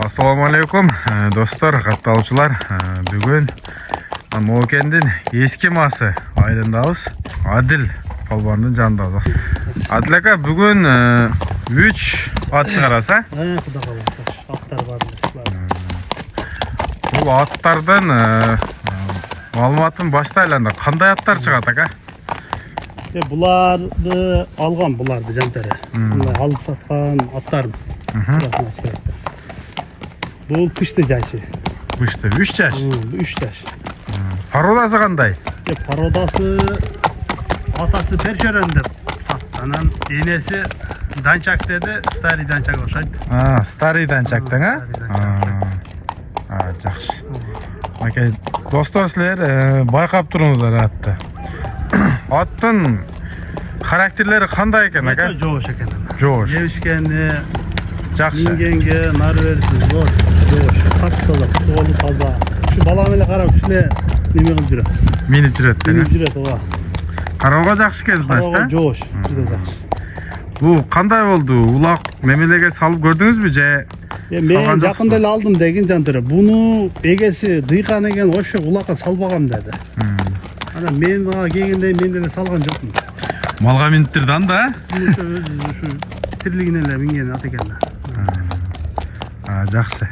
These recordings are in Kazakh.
Assalamu alaikum dostlar, катталуучулар. Бүгүн Моокендин эски масы айылындабыз. Адил полбондун жанындабыз. Адил ака, бүгүн 3 ат чыгараса? Кудай кааласа. Аттар бар. Бул аттардан маалыматын баштайланда кандай аттар чыгат ака? Буларды алган, буларды жантары. Алып саткан аттар. Бул кышты жашы. Кышты 3 жаш. 3 жаш. Породасы кандай? Породасы атасы першерен деп сатты. Анан энеси данчак деди, старый данчак окшойт. Старый данчактан, жакшы. Ака, достор, силер байкап туруңуздар атты. Аттын характерлери кандай экен ака? Жоош экен. Жоош. Жебишкени, Жакшы. мингенге нар берсиз, зор. Жоош. Каттылык, колу таза. Şu bala mele karab şule neme kılıp жүрөт. Минип жүрөт, Minip жүрөт, ооба. Кароого жакшы экен, значит, Жоош, juda жакшы. Бул кандай болду? Улак мемелеге салып көрдүңүзбү же? Мен жакында эле алдым деген жантыры. Буну эгеси дыйкан экен, ошо улакка салбагам деди. Анан мен ага келгенде мен деле салган жокмун. Малга миниптирди анда? Ушу тирлигине эле минген ат экен. Жакшы.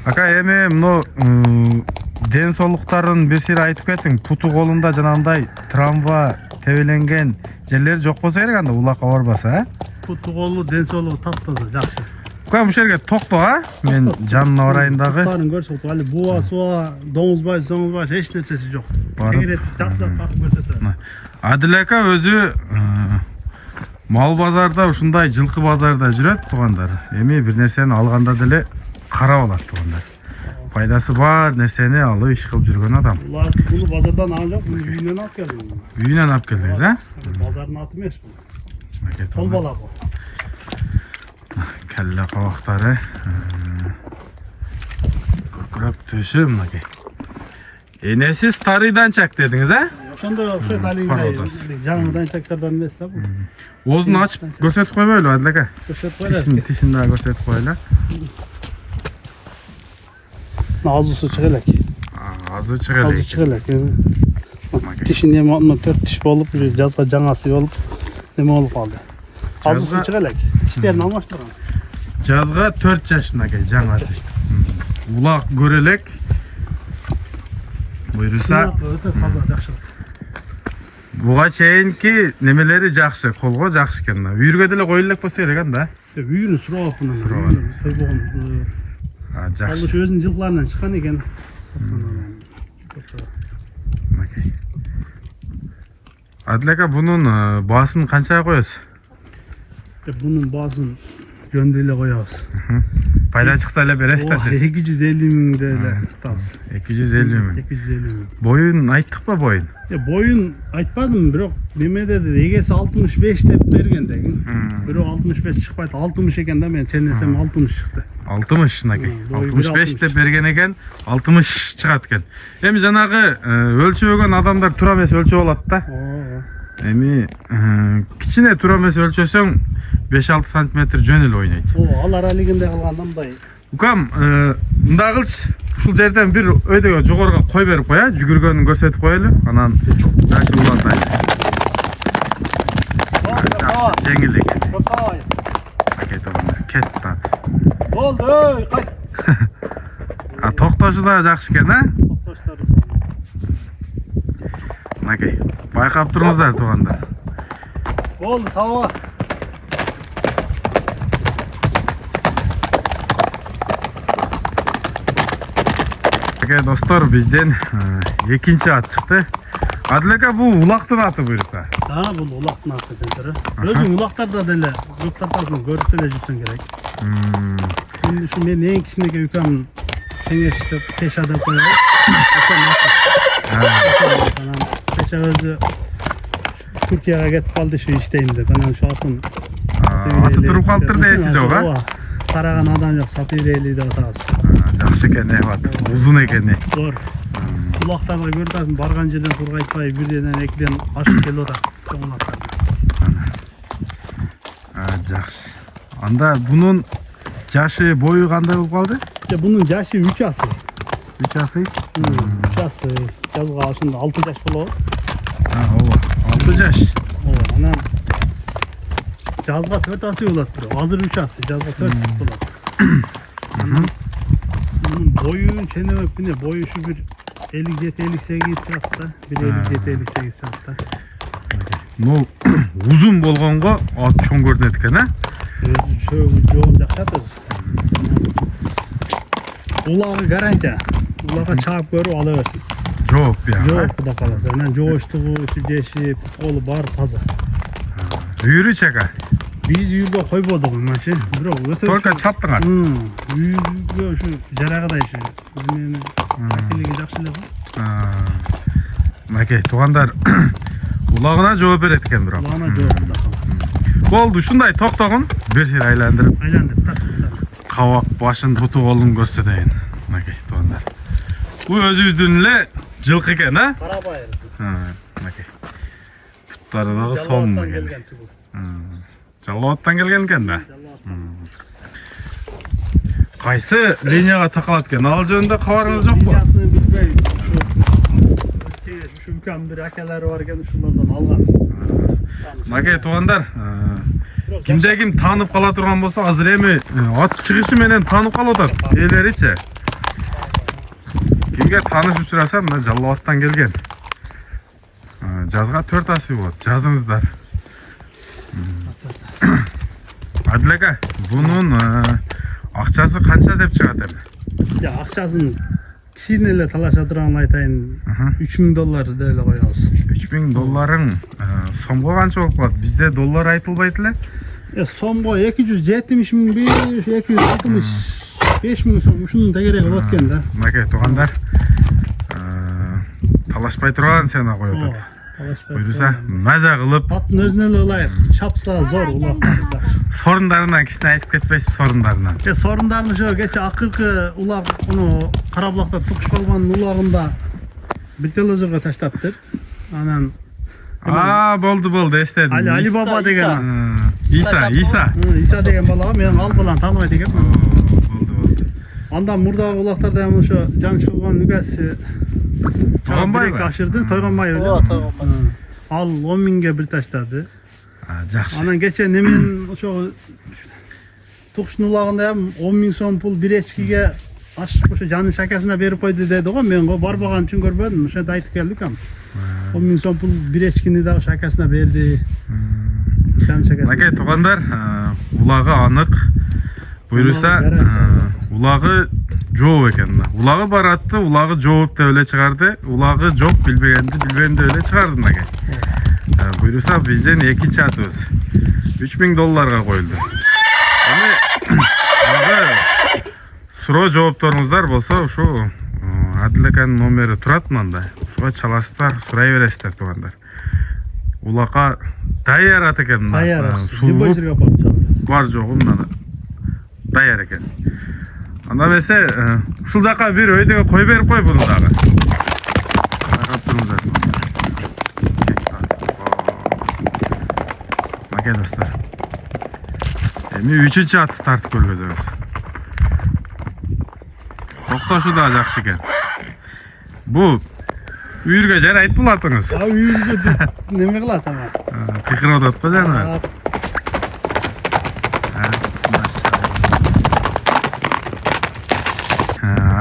Ака, эми муну ден соолуктарын бир сире айтып кеттиң. Путу колунда жанагындай травма тебеленген жерлери жок болсо керек, анда улакка барбаса, Путу колу ден соолугу таптаза, жакшы. Кой, бул жерге токто, мен жанына барайын дагы. Туттарын көрсөк, али буа, суа, доңузбай, эч нерсеси жок. Барып. Тегерет жакшы тартып көрсөтөт. Адил ака өзү мал базарда, ушундай жылкы базарда жүрөт, туугандар. Эми бир нерсени алганда деле карап алат, туугандар. Пайдасы бар нерсени алып иш кылып жүргөн адам. Буну базардан алган жок, буну үйүнөн алып келдим. Үйүнөн алып келдиңиз, Базардын аты эмес бул. Кол бала бул. Кelle кабактары. Көкүрөк төшү мынакей. Энеси старый данчак дедиңиз, Ошондой окшойт алиңдай. Жаңы данчактардан эмес да бул. Оозун ачып көрсөтүп койбойлу, Адил ака? Көрсөтүп коелу. Тишин дагы көрсөтүп коелу. Азысы чыга элек. Азы чыга элек. Азы чыга элек. Тишин эми 4 тиш болуп, жазга жаңасы болуп, неме болуп калды. Азысы чыга элек. Тиштерин алмаштырган. Жазга 4 жашындагы жаңасы. Улак көрө элек. Буйруса, Өтө таза жакшы. буга чейинки немелери жакшы, колго жакшы экен. Үйүргө деле коюла элек болсо керек анда. Үйүнү сурап мына. Сойбогон. Жакшы. Ал өзүнүн жылкыларынан чыккан экен. Адил ака, бунун баасын канчага коесуз? Bunun bazın gönderile koyarız. Пайда чыкса эле бересиз да сиз? 250 ming TL. Tas. 250 миң. 250 ming. Boyun айттык ба boyun? Boyun айтпадым, бирок неме dedi, эгеси 65 деп берген деген. Бирок 65 чыкпайт, 60 экен да, мен сенесем 60 чыкты. 60 мынакей. 65 деп берген экен, 60 чыгат экен. Эми жанагы өлчөгөн адамдар туура эмес өлчөп алат да. Эми кичине туура эмес өлчөсөң 5-6 сантиметр жөн эле ойнойт. Алар алигинде калганда мындай. Укам, мындай кылчы, ушул жерден бир өйдөгө жогорго кой берип коя, жүгүргөнүн көрсөтүп коелу. Анан жашы улантайлы. Жеңил экен. Акет оңдор, кетти ат. Болду, ой, кайт. Токтошу да жакшы экен, Токтоштор. Мынакей, байкап туруңуздар, туугандар. Болду, сау. Достор, бизден экинчи ат чыкты. Адил ака, бул улактын аты буйруса. Бул улактын аты жантыры. Өзүң улактарда деле жуптартасың, көрүп деле жүрсөң керек. Şimdi şu men en kişindeki ülkem Tengeç'te Teşa'da koyuyor. Teşa özü Türkiye'ye gidip kaldı şu işteyinde. Ben şu atın Atı durup kaldır da esi yok, ha? Karagan adam yok, Sapireyli de otarız. Жақсы екен, uzun eкен. Zor. Kulaklarla görürsün, bargan жерден turgaytpay, birden ekiden aşıp geliyor da. Жақсы. Анда bunun yaşı boyu qanday болып қалды? İşte bunun yaşı 3 asır. 3 asy? 3 asır. Yazga aşında 6 yaş bulu. Ha, ova. 6 yaş. O, anam. Yazga 4 asır olattı. Hazır 3 asır. Yazga 4 asır olattı. Bunun boyu, boyu şu bir 57-58 şartta. Bir 57-58 şartta. Ну, uzun болгонго at чоң көрүнөт экен, а? Şöyle yoğun yakatır. Ulağı garantiya. Ulağa çağıp görüp alıversin. Жооп бияга. Yok bu da kalasa. Yani coğuştuğu, jeşi, kolu bar taza. Үйрү чака. Biz yüzde koy bulduk maçı. Bro, Только чаптыңар. Yüzde şu jarağı da işi. Benim akıllığı jakşılығы. Маке, туугандар улагына жооп берет экен бирок. Ulağına yok bu da kalasa. Болду, ушундай токтогун. Бир жер айландырып, Aylandır tak. кабак башын, буту колун көрсөтөйүн. Маке, туугандар. Бул өзүбүздүн эле жылкы экен, а? Para bayır. Маке. Буттары дагы сонму экен. Жалауаттан келген экен да. Кайсы линияга такалат экен? Ал жөнүндө кабарыңыз жокпу? Dünyasını bilmeyi. Şu ülkenin bir akaları varken şunlardan algan. Маке, туугандар, кимде ким таанып кала турган болсо, азыр эми ат чыгышы менен таанып калып атат. Ээлеричи. Кимге тааныш учураса, мына Жалал-Абадтан келген. Жазга 4 асый болот. Жазыңыздар. Адил ака, бунун акчасы канча деп чыгат эми? Ya akçasın kişiyle talaşadıran aytayın $3000 da öyle koyuyoruz. 3000 долларың сомго канча болуп калат? Бизде доллар айтылбайт эле. Sombo 270.000 265.000 so'm shunun tegerek bo'layotgan da. Маке, туугандар, талашпай турган сена коюп атат. Буюрса, маза кылып, Atın özüne layık. Çapsa zor ulan. sorunlarından kişine aytıp ketpeysiz sorunlarından. Sorunlarını şu geçe akırkı ulak onu Karabulak'ta tıkış kalmanın ulağında bir televizorga taştaptır. Anan Boldu, estedim. Ali Baba degen. İsa. İsa degen bala men al bilan tanımayt ekem. Boldu. Andan murda ulaklarda hem şu can şulgan nügesi Toygonbay mı? Kaşırdı. Toygonbay öyle. Al 10.000'ge bir taşladı. Жақсы. Anan geçen nemin şu Tukşun ulağında hem 10.000 so'm pul bir eçkiге aşıp şu canın şakasına berip koydu dedi o men o barbagan üçün görmedim. Şöyle aytıp geldik ama 10.000 so'm pul bir eçkini de şakasına berdi. Canın şakasına. Маке, туугандар, улагы анык. Буюрса, улагы жооп экен. Улагы бар атты, улагы жооп деп эле чыгарды. Улагы жок билбегенди билбейм деп эле чыгарды маке. Буюрса, бизден экинчи атыбыз $3000 коюлду. Эми суроо жоопторуңуздар болсо, ушу Адил аканын номери турат мында. Ушуга чаласыздар, сурай бересиздер туугандар. Улакка даяр ат экен. Dayar. Сулуу Dibojirga barıp çaldı. бар жогу мына даяр экен. Анда эмесе, ушул жака бир өйдөгө кой берип кой буну дагы. Карап туруңуздар. Маке достор. Эми 3-чү атты тартып көргөзөбүз. Токтошу да жакшы экен. Бу үйүргө жарайт бул атыңыз. Uyurga neme kılat ama. Тыкырып атат го жана.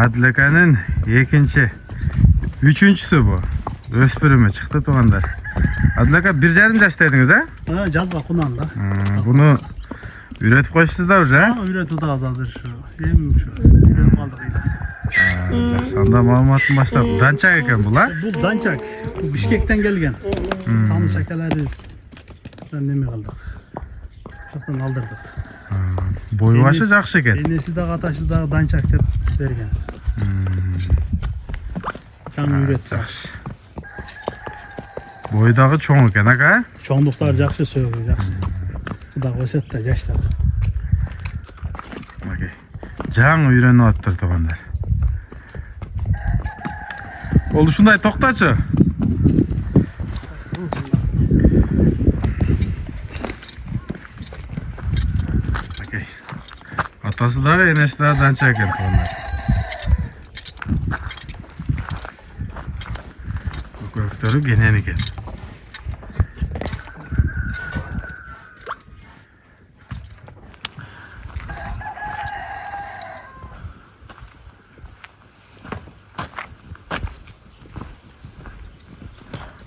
Адил аканын экинчи, үчүнчүсү бу. Өспүрүмү чыкты туугандар. Адил ака 1,5 жашта едиңиз, а? Жазга кунан да. Буну үйрөтүп коюпсуз да уже, а? Үйрөтүү да азыр şu. Эми şu. Үйрөнүп калдык. Жакшы, анда маалыматын баштап. Данчак экен бул, а? Bu Dançak. Bu Bişkek'ten gelgen. Tanış akalarız. Ben neme kaldık. Çoktan aldırdık. Boyu başı жакшы экен. Enesi de kataşı da Dançak dep bergen. Can üret. Жакшы. Boyu dagы чоң экен, aka? Çoğunluklar jakşı söylüyor, jakşı. Bu da koşet da yaşlar. Окей. Жаңы үйрөнүп атыптыр туугандар. Ол ушундай токточу. Окей. Атасы дагы, энеси дагы данча экен туугандар. түшүктөрү кенен экен.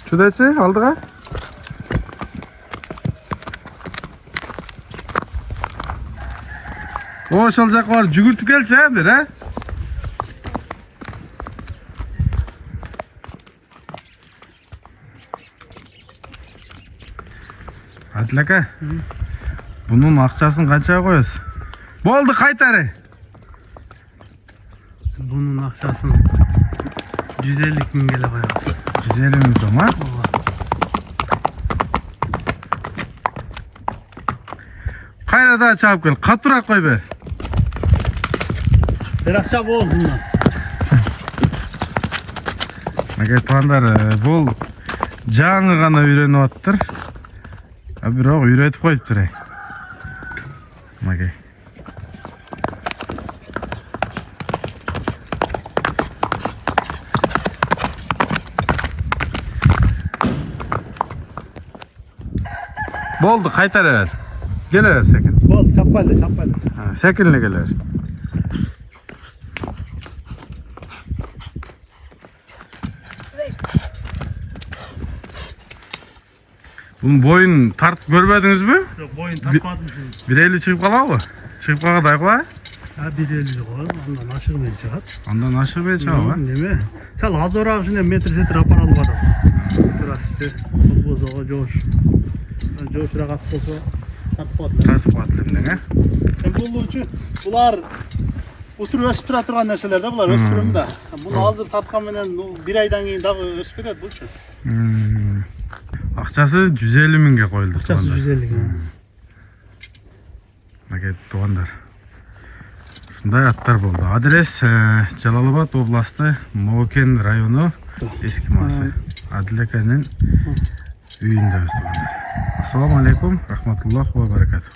Чудачы, алдыға. О, ошол жака барып жүгүртүп келчи, бир, а? Адил ака, бунун акчасын канчага коесуз? Болду, кайтары. Bunun akçasını 150 bin gele koyalım. 150 миң сом, а? Кайра да чабып кел, катуураак кой бер. Bir akça bolsunlar. Мынакей туугандар, бул жаңы гана үйрөнүп аттыр. Бирок үйрөтүп коюптур. Мынакей. Болду, кайтара бер. Келе бер секин. Bol çapayla çapayla. Секинле келе бер. Bunun boyun tartıp görmediniz mi? Yok boyun takmamışsınız. 1.50 çıkıp kalabı? Çıkıp kalada kula? Ha 1.50 koy. Ondan aşağı ben çıkat. Ondan aşağı bir çaba. Değil mi? Sen az orak şimdi metre setre rapor alıp adam. Biraz işte. Bozağa coş. Coş rahat olsa tartıp atlar. Tartıp atlayayım ne? Bunun için bunlar otur ösüp turgan nerselerde bunlar ösüpürüm de. Bunu hazır tartkan menen bir aydan keyin daha ösüp ketedi bu için. Акчасы 150 миңге коюлду. Akçası 150 bin. Мынакей туугандар. Ушундай аттар болду. Адрес Жалал-Абад областы Новокен району Эски Масы. Адил аканын үйүндөбүз туугандар. Ассаламу алейкум, рахматуллахи ва баракатух.